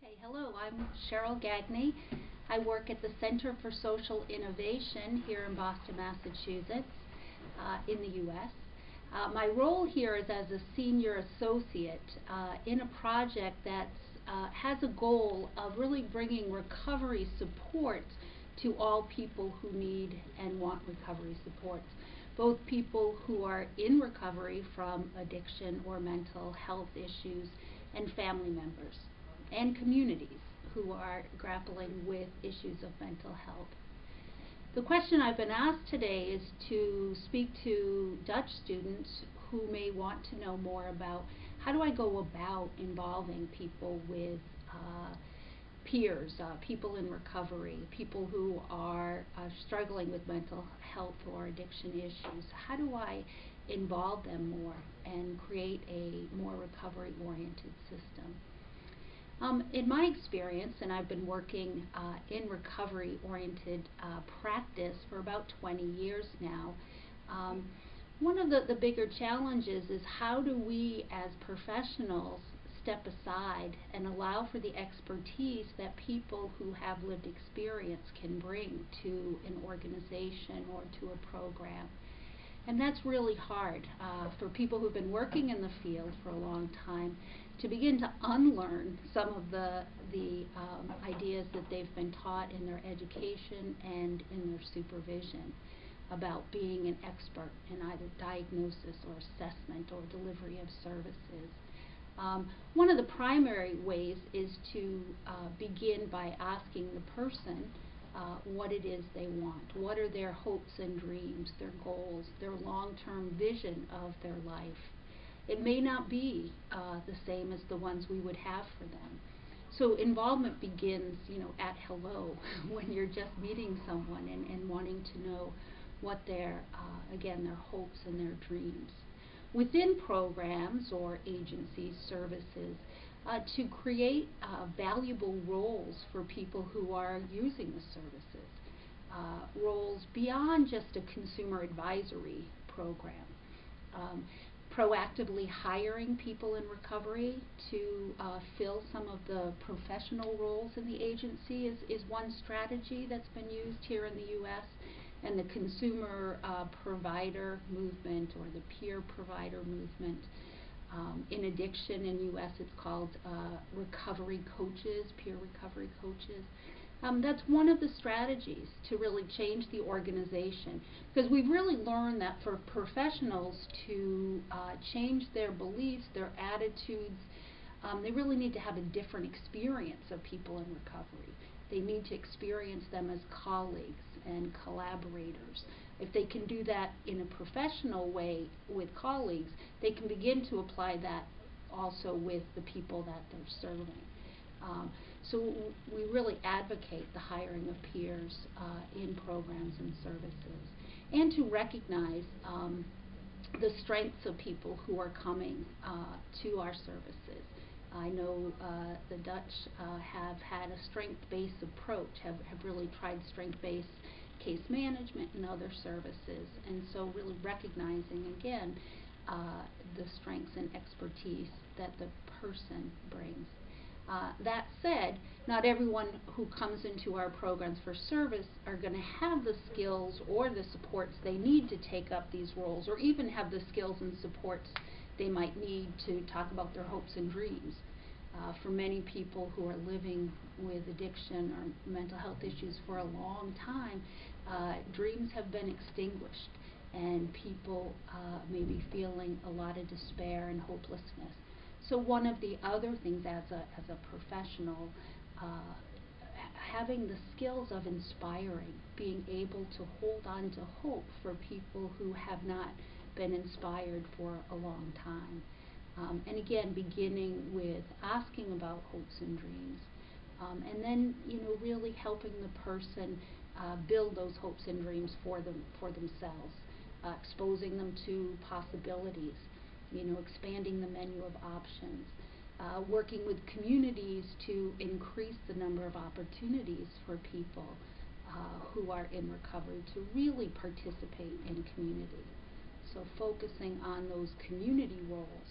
Okay, hello, I'm Cheryl Gagney. I work at the Center for Social Innovation here in Boston, Massachusetts, in the U.S. My role here is as a senior associate in a project that has a goal of really bringing recovery support to all people who need and want recovery supports, both people who are in recovery from addiction or mental health issues and family members, and communities who are grappling with issues of mental health. The question I've been asked today is to speak to Dutch students who may want to know more about how do I go about involving people with peers, people in recovery, people who are struggling with mental health or addiction issues. How do I involve them more and create a more recovery-oriented system? In my experience, and I've been working in recovery-oriented practice for about 20 years now, one of the bigger challenges is how do we as professionals step aside and allow for the expertise that people who have lived experience can bring to an organization or to a program. And that's really hard for people who've been working in the field for a long time to begin to unlearn some of the ideas that they've been taught in their education and in their supervision about being an expert in either diagnosis or assessment or delivery of services. One of the primary ways is to begin by asking the person what it is they want. What are their hopes and dreams, their goals, their long-term vision of their life? It may not be the same as the ones we would have for them. So involvement begins, at hello, when you're just meeting someone and wanting to know what their hopes and their dreams. Within programs or agencies, services, to create valuable roles for people who are using the services, roles beyond just a consumer advisory program. Proactively hiring people in recovery to fill some of the professional roles in the agency is one strategy that's been used here in the U.S. And the consumer provider movement or the peer provider movement. In addiction in U.S. it's called recovery coaches, peer recovery coaches. That's one of the strategies to really change the organization, because we've really learned that for professionals to change their beliefs, their attitudes, they really need to have a different experience of people in recovery. They need to experience them as colleagues and collaborators. If they can do that in a professional way with colleagues, they can begin to apply that also with the people that they're serving. So we really advocate the hiring of peers in programs and services, and to recognize the strengths of people who are coming to our services. I know the Dutch have had a strength-based approach, have really tried strength-based case management and other services, and so really recognizing again the strengths and expertise that the person brings. That said, not everyone who comes into our programs for service are going to have the skills or the supports they need to take up these roles, or even have the skills and supports they might need to talk about their hopes and dreams. For many people who are living with addiction or mental health issues for a long time, dreams have been extinguished, and people may be feeling a lot of despair and hopelessness. So one of the other things as a professional, having the skills of inspiring, being able to hold on to hope for people who have not been inspired for a long time. And again, beginning with asking about hopes and dreams, and then really helping the person build those hopes and dreams for themselves, exposing them to possibilities, expanding the menu of options, working with communities to increase the number of opportunities for people who are in recovery to really participate in community. So focusing on those community roles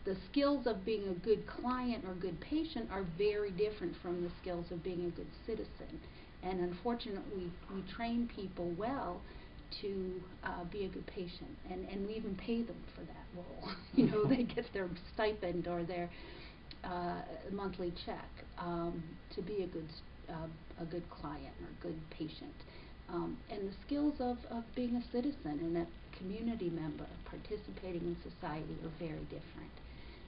the skills of being a good client or good patient are very different from the skills of being a good citizen. And unfortunately, we train people well to be a good patient, and we even pay them for that role. You know, they get their stipend or their monthly check to be a good client or a good patient. And the skills of being a citizen and a community member, participating in society, are very different.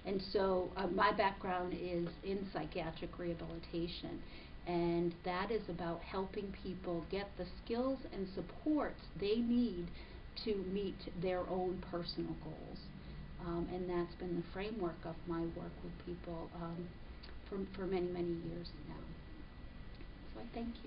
And so my background is in psychiatric rehabilitation, and that is about helping people get the skills and supports they need to meet their own personal goals. And that's been the framework of my work with people for many, many years now. So I thank you.